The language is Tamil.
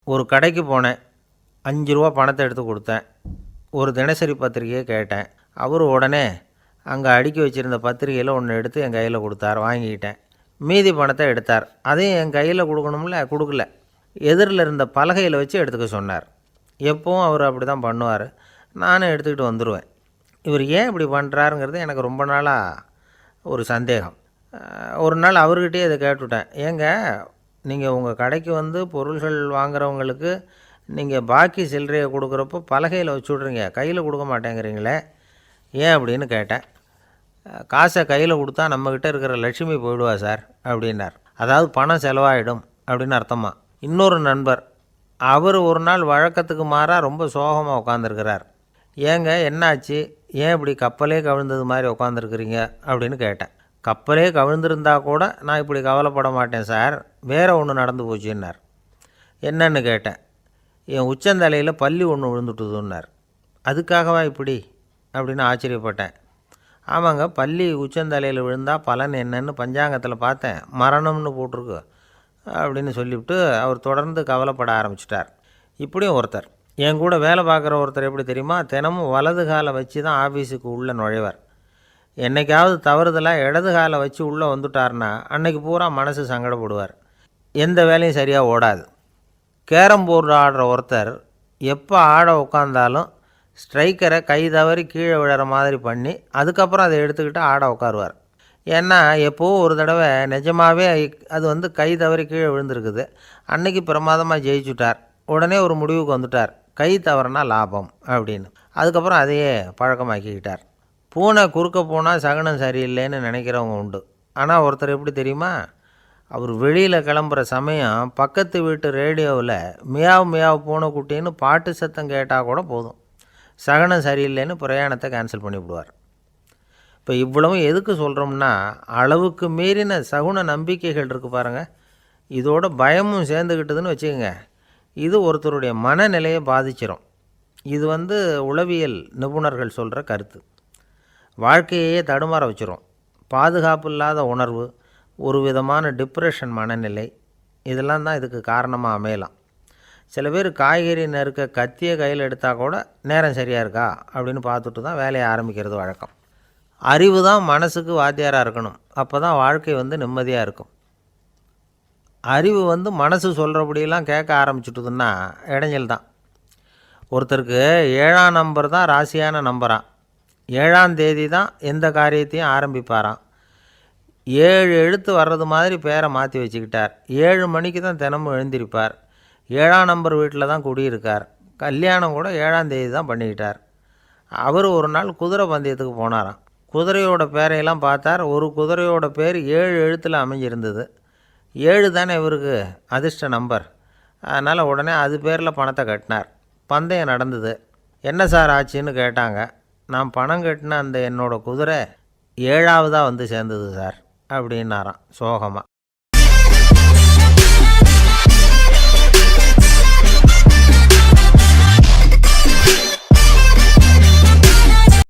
ஒரு கடைக்கு போனேன். ரூ. 5 பணத்தை எடுத்து கொடுத்தேன். ஒரு தினசரி பத்திரிக்கையை கேட்டேன். அவர் உடனே அங்கே அடுக்கி வச்சுருந்த பத்திரிக்கையில் ஒன்று எடுத்து என் கையில் கொடுத்தார். வாங்கிக்கிட்டேன். மீதி பணத்தை எடுத்தார். அதையும் என் கையில் கொடுக்கணும்ல, கொடுக்கல. எதிரில் இருந்த பலகையில் வச்சு எடுத்துக்க சொன்னார். எப்போவும் அவர் அப்படி தான் பண்ணுவார். நானும் எடுத்துக்கிட்டு வந்துடுவேன். இவர் ஏன் இப்படி பண்ணுறாருங்கிறது எனக்கு ரொம்ப நாளாக ஒரு சந்தேகம். ஒரு நாள் அவர்கிட்டயே இதை கேட்டுவிட்டேன். ஏங்க, நீங்கள் உங்கள் கடைக்கு வந்து பொருள்கள் வாங்குறவங்களுக்கு நீங்கள் பாக்கி சில்லறையை கொடுக்குறப்போ பலகையில் வச்சு விட்றீங்க, கையில் கொடுக்க மாட்டேங்கிறீங்களே, ஏன் அப்படின்னு கேட்டேன். காசை கையில் கொடுத்தா நம்மக்கிட்ட இருக்கிற லட்சுமி போயிடுவா சார் அப்படின்னார். அதாவது பணம் செலவாயிடும் அப்படின்னு அர்த்தமா. இன்னொரு நண்பர், அவர் ஒரு நாள் வழக்கத்துக்கு மாறாக ரொம்ப சோகமாக உட்காந்துருக்கிறார். ஏங்க என்னாச்சு, ஏன் இப்படி கப்பலே கவிழ்ந்தது மாதிரி உட்காந்துருக்குறீங்க அப்படின்னு கேட்டேன். கப்பலே கவிழ்ந்திருந்தா கூட நான் இப்படி கவலைப்பட மாட்டேன் சார், வேறு ஒன்று நடந்து போச்சுன்னார். என்னன்னு கேட்டேன். என் உச்சந்தலையில் பல்லி ஒன்று விழுந்துட்டுதுன்னார். அதுக்காகவா இப்படி அப்படின்னு ஆச்சரியப்பட்டேன். ஆமாங்க, பல்லி உச்சந்தலையில் விழுந்தால் பலன் என்னன்னு பஞ்சாங்கத்தில் பார்த்தேன், மரணம்னு போட்டிருக்கு அப்படின்னு சொல்லிவிட்டு அவர் தொடர்ந்து கவலைப்பட ஆரம்பிச்சிட்டார். இப்படியும் ஒருத்தர், என் கூட வேலை பார்க்குற ஒருத்தர் எப்படி தெரியுமா, தினமும் வலது காலை வச்சு தான் ஆஃபீஸுக்கு உள்ளே நுழைவார். என்றைக்காவது தவறுதலாக இடது காலை வச்சு உள்ளே வந்துட்டார்னா அன்னைக்கு பூரா மனசு சங்கடப்படுவார். எந்த வேலையும் சரியாக ஓடாது. கேரம் போர்டு ஆடுற ஒருத்தர் எப்போ ஆட உட்காந்தாலும் ஸ்ட்ரைக்கரை கை தவறி கீழே விழுற மாதிரி பண்ணி அதுக்கப்புறம் அதை எடுத்துக்கிட்டு ஆட உட்காருவார். ஏன்னா எப்போவோ ஒரு தடவை நிஜமாகவே அது கை தவறி கீழே விழுந்திருக்குது. அன்னைக்கு பிரமாதமாக ஜெயிச்சுட்டார். உடனே ஒரு முடிவுக்கு வந்துட்டார், கை தவறுனா லாபம் அப்படின்னு. அதுக்கப்புறம் அதையே பழக்கமாக்கிக்கிட்டார். பூனை குறுக்க போனால் சகுனம் சரியில்லைன்னு நினைக்கிறவங்க உண்டு. ஆனால் ஒருத்தர் எப்படி தெரியுமா, அவர் வெளியில் கிளம்புற சமயம் பக்கத்து வீட்டு ரேடியோவில் மியாவ் மியாவ் பூனைக்குட்டின்னு பாட்டு சத்தம் கேட்டால் கூட போதும், சகுனம் சரியில்லைன்னு பிரயாணத்தை கேன்சல் பண்ணிவிடுவார். இப்போ இவ்வளவும் எதுக்கு சொல்கிறோம்னா, அளவுக்கு மீறின சகுன நம்பிக்கைகள் இருக்குது பாருங்கள், இதோட பயமும் சேர்ந்துக்கிட்டதுன்னு வச்சுக்கோங்க, இது ஒருத்தருடைய மனநிலையை பாதிச்சிடும். இது உளவியல் நிபுணர்கள் சொல்கிற கருத்து. வாழ்க்கையே தடுமாற வச்சிரும். பாதுகாப்பு இல்லாத உணர்வு, ஒரு விதமான டிப்ரெஷன் மனநிலை, இதெல்லாம் தான் இதுக்கு காரணமாக அமையலாம். சில பேர் காய்கறி நறுக்க கத்தியை கையில் எடுத்தால் கூட நேரம் சரியாக இருக்கா அப்படின்னு பார்த்துட்டு தான் வேலையை ஆரம்பிக்கிறது வழக்கம். அறிவு தான் மனசுக்கு வாத்தியாராக இருக்கணும். அப்போ தான் வாழ்க்கை நிம்மதியாக இருக்கும். அறிவு மனசு சொல்கிறபடியெல்லாம் கேட்க ஆரம்பிச்சுட்டுதுன்னா இடைஞ்சல் தான். ஒருத்தருக்கு 7ஆம் நம்பர் தான் ராசியான நம்பரான். 7ஆம் தேதி தான் எந்த காரியத்தையும் ஆரம்பிப்பாராம். 7 எழுத்து வர்றது மாதிரி பேரை மாற்றி வச்சுக்கிட்டார். 7 மணிக்கு தான் தினமும் எழுந்திருப்பார். 7ஆம் நம்பர் வீட்டில் தான் குடியிருக்கார். கல்யாணம் கூட 7ஆம் தேதி தான் பண்ணிக்கிட்டார். அவர் ஒரு நாள் குதிரை பந்தயத்துக்கு போனாராம். குதிரையோட பேரையெல்லாம் பார்த்தார். ஒரு குதிரையோட பேர் 7 எழுத்தில் அமைஞ்சிருந்தது. 7 தானே இவருக்கு அதிர்ஷ்ட நம்பர். அதனால் உடனே அது பேரில் பணத்தை கட்டினார். பந்தயம் நடந்தது. என்ன சார் ஆச்சுன்னு கேட்டாங்க. நான் பணம் கட்டின அந்த என்னோடய குதிரை 7ஆவதாக சேர்ந்தது சார் அப்படின்னாராம் சோகமாக.